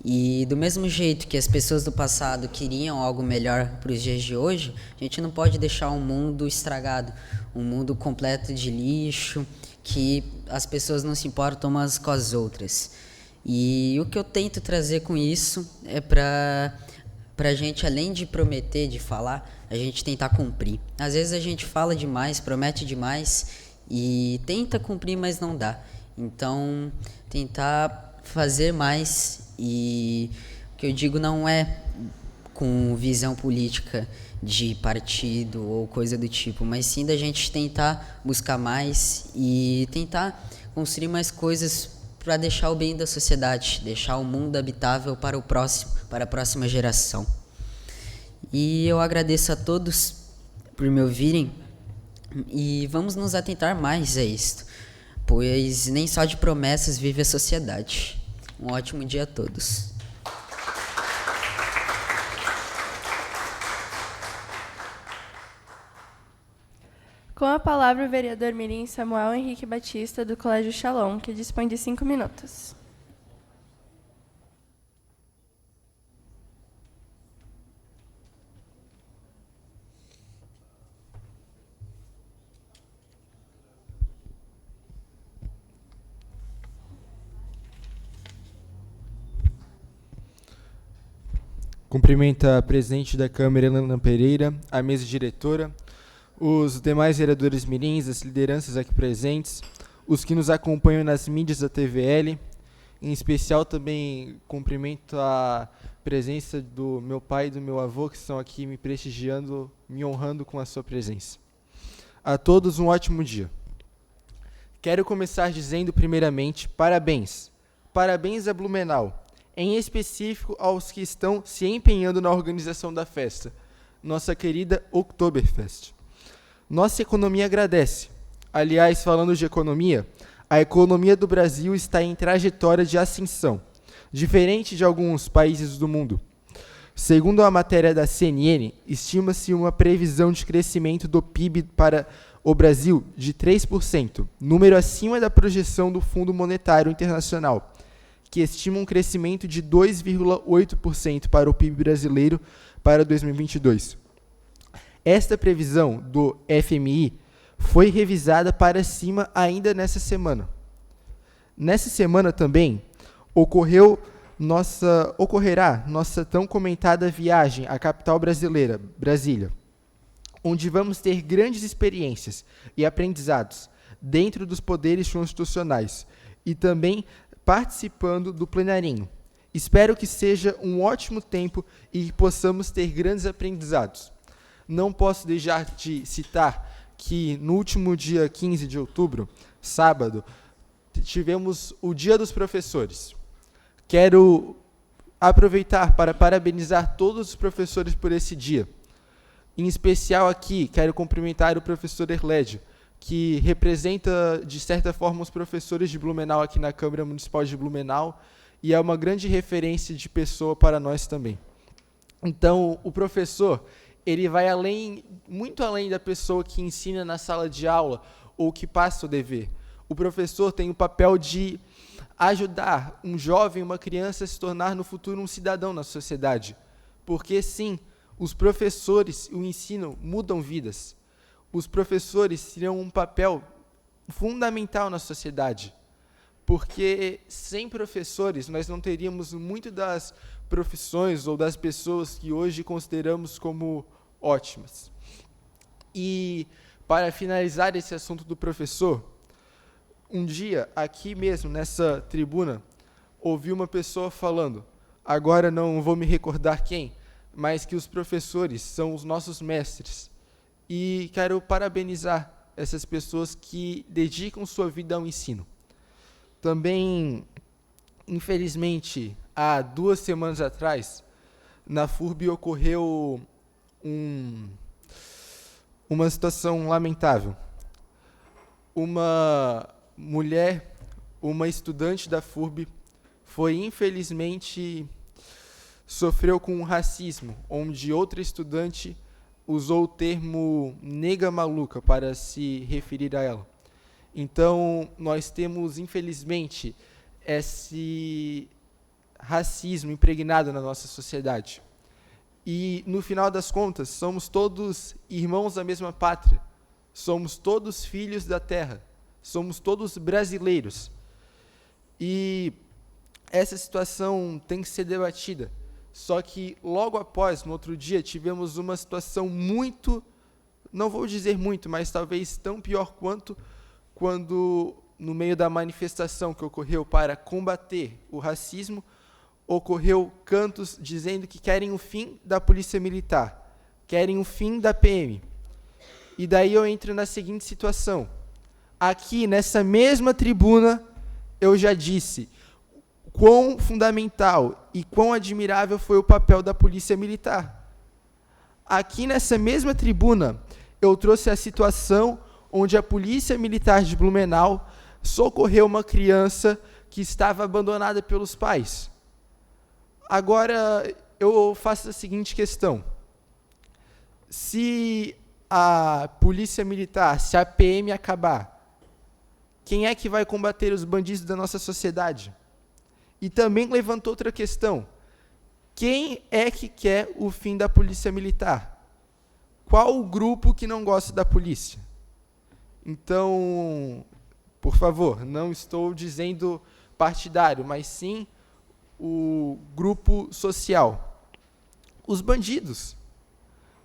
E do mesmo jeito que as pessoas do passado queriam algo melhor para os dias de hoje, a gente não pode deixar um mundo estragado, um mundo completo de lixo, que as pessoas não se importam umas com as outras. E o que eu tento trazer com isso é para a gente, além de prometer, de falar, a gente tentar cumprir. Às vezes a gente fala demais, promete demais e tenta cumprir, mas não dá. Então, tentar fazer mais, e o que eu digo não é com visão política de partido ou coisa do tipo, mas sim da gente tentar buscar mais e tentar construir mais coisas para deixar o bem da sociedade, deixar o mundo habitável para o próximo, para a próxima geração. E eu agradeço a todos por me ouvirem e vamos nos atentar mais a isto, pois nem só de promessas vive a sociedade. Um ótimo dia a todos. Com a palavra, o vereador mirim Samuel Henrique Batista, do Colégio Shalom, que dispõe de 5 minutos. Cumprimento a presidente da Câmara, Helena Pereira, a mesa diretora, os demais vereadores mirins, as lideranças aqui presentes, os que nos acompanham nas mídias da TVL. Em especial também cumprimento a presença do meu pai e do meu avô, que estão aqui me prestigiando, me honrando com a sua presença. A todos um ótimo dia. Quero começar dizendo primeiramente parabéns. Parabéns a Blumenau, em específico aos que estão se empenhando na organização da festa, nossa querida Oktoberfest. Nossa economia agradece. Aliás, falando de economia, a economia do Brasil está em trajetória de ascensão, diferente de alguns países do mundo. Segundo a matéria da CNN, estima-se uma previsão de crescimento do PIB para o Brasil de 3%, número acima da projeção do Fundo Monetário Internacional, que estima um crescimento de 2,8% para o PIB brasileiro para 2022. Esta previsão do FMI foi revisada para cima ainda nessa semana. Nessa semana também ocorrerá nossa tão comentada viagem à capital brasileira, Brasília, onde vamos ter grandes experiências e aprendizados dentro dos poderes constitucionais e também participando do plenarinho. Espero que seja um ótimo tempo e que possamos ter grandes aprendizados. Não posso deixar de citar que no último dia 15 de outubro, sábado, tivemos o Dia dos Professores. Quero aproveitar para parabenizar todos os professores por esse dia. Em especial aqui, quero cumprimentar o professor Erlédio, que representa, de certa forma, os professores de Blumenau aqui na Câmara Municipal de Blumenau e é uma grande referência de pessoa para nós também. Então, o professor, ele vai muito além da pessoa que ensina na sala de aula ou que passa o dever. O professor tem o papel de ajudar um jovem, uma criança a se tornar no futuro um cidadão na sociedade. Porque, sim, os professores e o ensino mudam vidas. Os professores terão um papel fundamental na sociedade. Porque sem professores nós não teríamos muito das profissões ou das pessoas que hoje consideramos como ótimas. E para finalizar esse assunto do professor, um dia, aqui mesmo, nessa tribuna, ouvi uma pessoa falando, agora não vou me recordar quem, mas que os professores são os nossos mestres. E quero parabenizar essas pessoas que dedicam sua vida ao ensino. Também, infelizmente, há 2 semanas atrás, na FURB ocorreu uma situação lamentável. Uma mulher, uma estudante da FURB, sofreu com racismo, onde outra estudante usou o termo nega maluca para se referir a ela. Então, nós temos, infelizmente, esse racismo impregnado na nossa sociedade. E, no final das contas, somos todos irmãos da mesma pátria. Somos todos filhos da terra. Somos todos brasileiros. E essa situação tem que ser debatida. Só que, logo após, no outro dia, tivemos uma situação muito, não vou dizer muito, mas talvez tão pior quanto, quando, no meio da manifestação que ocorreu para combater o racismo, ocorreu cantos dizendo que querem o fim da polícia militar, querem o fim da PM. E daí eu entro na seguinte situação. Aqui, nessa mesma tribuna, eu já disse quão fundamental e quão admirável foi o papel da polícia militar. Aqui, nessa mesma tribuna, eu trouxe a situação onde a polícia militar de Blumenau socorreu uma criança que estava abandonada pelos pais. Agora, eu faço a seguinte questão. Se a polícia militar, se a PM acabar, quem é que vai combater os bandidos da nossa sociedade? E também levantou outra questão. Quem é que quer o fim da polícia militar? Qual o grupo que não gosta da polícia? Então, por favor, não estou dizendo partidário, mas sim o grupo social. os bandidos.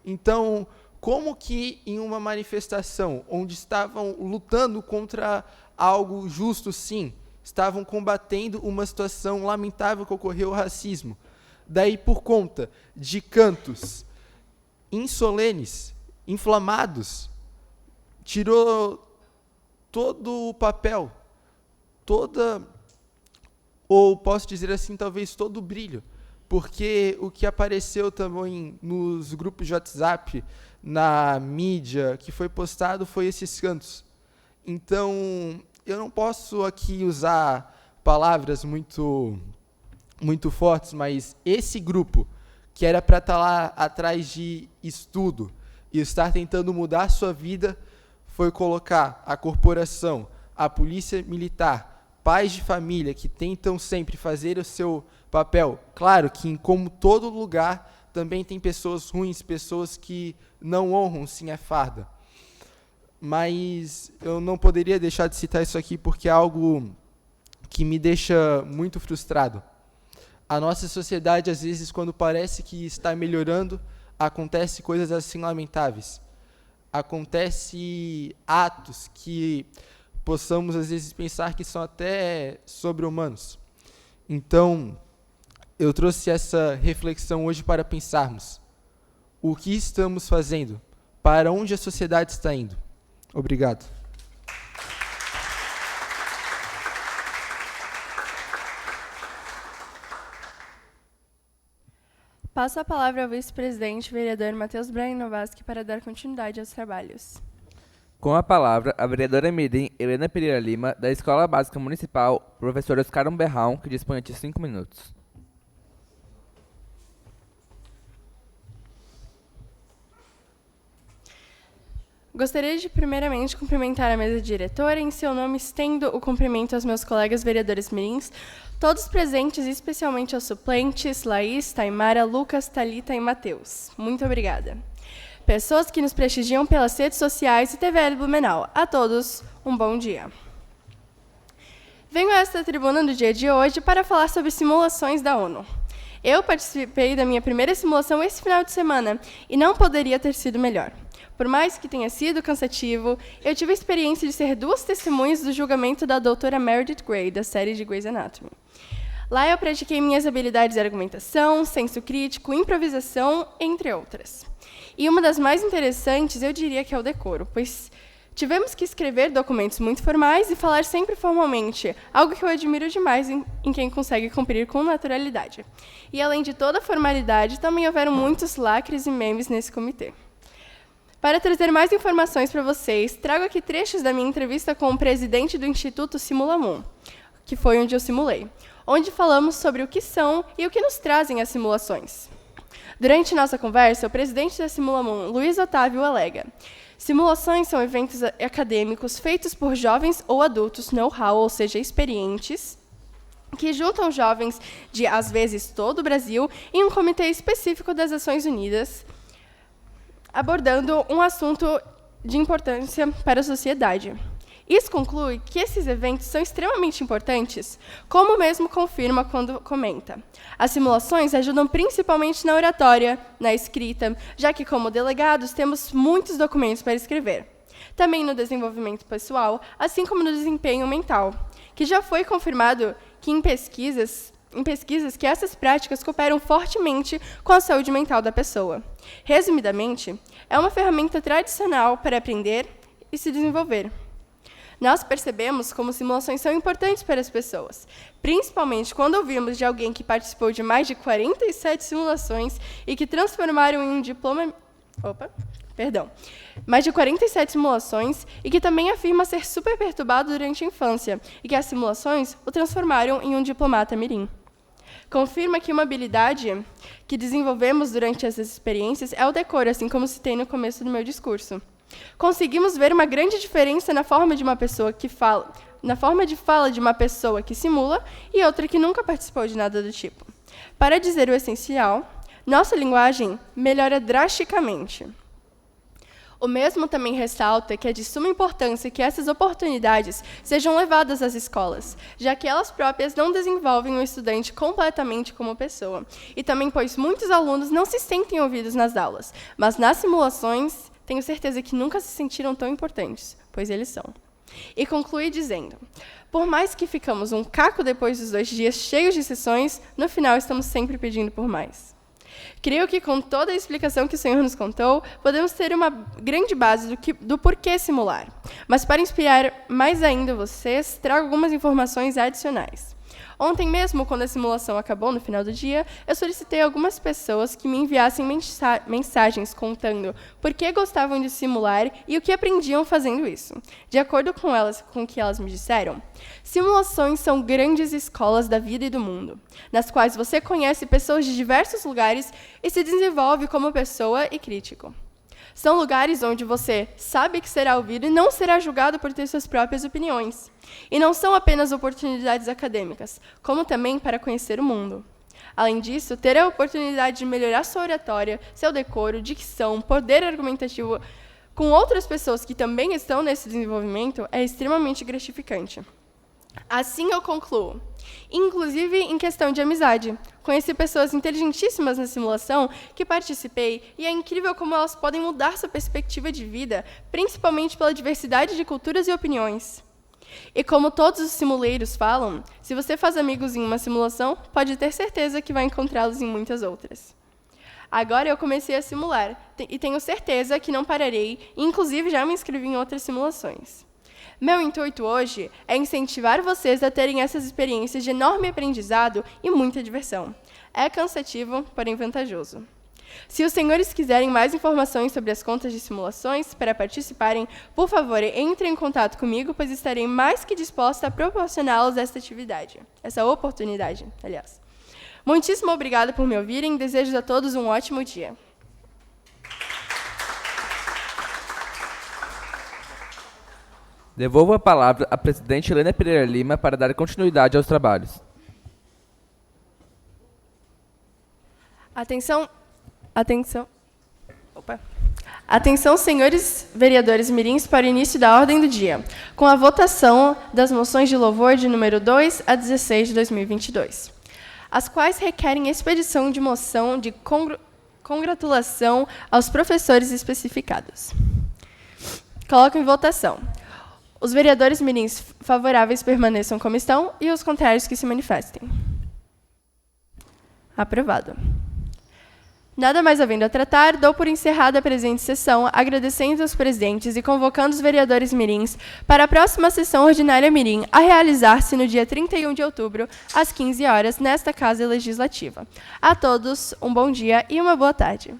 Então, como que em uma manifestação onde estavam lutando contra algo justo, sim, estavam combatendo uma situação lamentável que ocorreu, o racismo, daí por conta de cantos insolenes, inflamados, tirou todo o papel, ou posso dizer assim, talvez todo o brilho, porque o que apareceu também nos grupos de WhatsApp, na mídia, que foi postado, foi esses cantos. Então, eu não posso aqui usar palavras muito fortes, mas esse grupo, que era para estar lá atrás de estudo e estar tentando mudar a sua vida, foi colocar a corporação, a polícia militar, pais de família que tentam sempre fazer o seu papel. Claro que, como todo lugar, também tem pessoas ruins, pessoas que não honram, sim, a farda. Mas eu não poderia deixar de citar isso aqui porque é algo que me deixa muito frustrado. A nossa sociedade, às vezes, quando parece que está melhorando, acontece coisas assim lamentáveis. Acontece atos que possamos, às vezes, pensar que são até sobre-humanos. Então, eu trouxe essa reflexão hoje para pensarmos o que estamos fazendo, para onde a sociedade está indo. Obrigado. Passo a palavra ao vice-presidente, vereador Matheus Brain Novaski, para dar continuidade aos trabalhos. Com a palavra, a vereadora mirim Helena Pereira Lima, da Escola Básica Municipal, professor Oscar Umberraum, que dispõe de 5 minutos. Gostaria de, primeiramente, cumprimentar a mesa diretora. Em seu nome, estendo o cumprimento aos meus colegas vereadores mirins, todos presentes, especialmente aos suplentes, Laís, Taimara, Lucas, Thalita e Matheus. Muito obrigada. Pessoas que nos prestigiam pelas redes sociais e TVL Blumenau. A todos, um bom dia. Venho a esta tribuna no dia de hoje para falar sobre simulações da ONU. Eu participei da minha primeira simulação esse final de semana e não poderia ter sido melhor. Por mais que tenha sido cansativo, eu tive a experiência de ser 2 testemunhas do julgamento da doutora Meredith Grey, da série de Grey's Anatomy. Lá eu pratiquei minhas habilidades de argumentação, senso crítico, improvisação, entre outras. E uma das mais interessantes, eu diria que é o decoro, pois tivemos que escrever documentos muito formais e falar sempre formalmente, algo que eu admiro demais em quem consegue cumprir com naturalidade. E, além de toda a formalidade, também houveram muitos lacres e memes nesse comitê. Para trazer mais informações para vocês, trago aqui trechos da minha entrevista com o presidente do Instituto Simulamun, que foi onde eu simulei, onde falamos sobre o que são e o que nos trazem as simulações. Durante nossa conversa, o presidente da Simulamun, Luiz Otávio, alega: simulações são eventos acadêmicos feitos por jovens ou adultos know-how, ou seja, experientes, que juntam jovens de, às vezes, todo o Brasil em um comitê específico das Nações Unidas, abordando um assunto de importância para a sociedade. Isso conclui que esses eventos são extremamente importantes, como mesmo confirma quando comenta. As simulações ajudam principalmente na oratória, na escrita, já que, como delegados, temos muitos documentos para escrever. Também no desenvolvimento pessoal, assim como no desempenho mental, que já foi confirmado que em pesquisas que essas práticas cooperam fortemente com a saúde mental da pessoa. Resumidamente, é uma ferramenta tradicional para aprender e se desenvolver. Nós percebemos como simulações são importantes para as pessoas, principalmente quando ouvimos de alguém que participou de mais de 47 simulações e que transformaram em um diploma... mais de 47 simulações e que também afirma ser super perturbado durante a infância e que as simulações o transformaram em um diplomata mirim. Confirma que uma habilidade que desenvolvemos durante essas experiências é o decoro, assim como citei no começo do meu discurso. Conseguimos ver uma grande diferença na forma de fala de uma pessoa que simula e outra que nunca participou de nada do tipo. Para dizer o essencial, nossa linguagem melhora drasticamente. O mesmo também ressalta que é de suma importância que essas oportunidades sejam levadas às escolas, já que elas próprias não desenvolvem o estudante completamente como pessoa, e também pois muitos alunos não se sentem ouvidos nas aulas, mas nas simulações tenho certeza que nunca se sentiram tão importantes, pois eles são. E conclui dizendo: por mais que ficamos um caco depois dos 2 dias cheios de sessões, no final estamos sempre pedindo por mais. Creio que, com toda a explicação que o Senhor nos contou, podemos ter uma grande base do porquê simular. Mas, para inspirar mais ainda vocês, trago algumas informações adicionais. Ontem mesmo, quando a simulação acabou, no final do dia, eu solicitei a algumas pessoas que me enviassem mensagens contando por que gostavam de simular e o que aprendiam fazendo isso. De acordo com o que elas me disseram, simulações são grandes escolas da vida e do mundo, nas quais você conhece pessoas de diversos lugares e se desenvolve como pessoa e crítico. São lugares onde você sabe que será ouvido e não será julgado por ter suas próprias opiniões. E não são apenas oportunidades acadêmicas, como também para conhecer o mundo. Além disso, ter a oportunidade de melhorar sua oratória, seu decoro, dicção, poder argumentativo com outras pessoas que também estão nesse desenvolvimento é extremamente gratificante. Assim eu concluo. Inclusive em questão de amizade. Conheci pessoas inteligentíssimas na simulação que participei e é incrível como elas podem mudar sua perspectiva de vida, principalmente pela diversidade de culturas e opiniões. E como todos os simuleiros falam, se você faz amigos em uma simulação, pode ter certeza que vai encontrá-los em muitas outras. Agora eu comecei a simular e tenho certeza que não pararei, e inclusive já me inscrevi em outras simulações. Meu intuito hoje é incentivar vocês a terem essas experiências de enorme aprendizado e muita diversão. É cansativo, porém vantajoso. Se os senhores quiserem mais informações sobre as contas de simulações para participarem, por favor, entrem em contato comigo, pois estarei mais que disposta a proporcioná-los essa oportunidade, aliás. Muitíssimo obrigada por me ouvirem, desejo a todos um ótimo dia. Devolvo a palavra à presidente Helena Pereira Lima para dar continuidade aos trabalhos. Atenção, senhores vereadores mirins, para o início da ordem do dia, com a votação das moções de louvor de número 2 a 16 de 2022, as quais requerem expedição de moção de congratulação aos professores especificados. Coloco em votação. Os vereadores mirins favoráveis permaneçam como estão e os contrários que se manifestem. Aprovado. Nada mais havendo a tratar, dou por encerrada a presente sessão, agradecendo aos presentes e convocando os vereadores mirins para a próxima sessão ordinária mirim, a realizar-se no dia 31 de outubro, às 15 horas, nesta Casa Legislativa. A todos, um bom dia e uma boa tarde.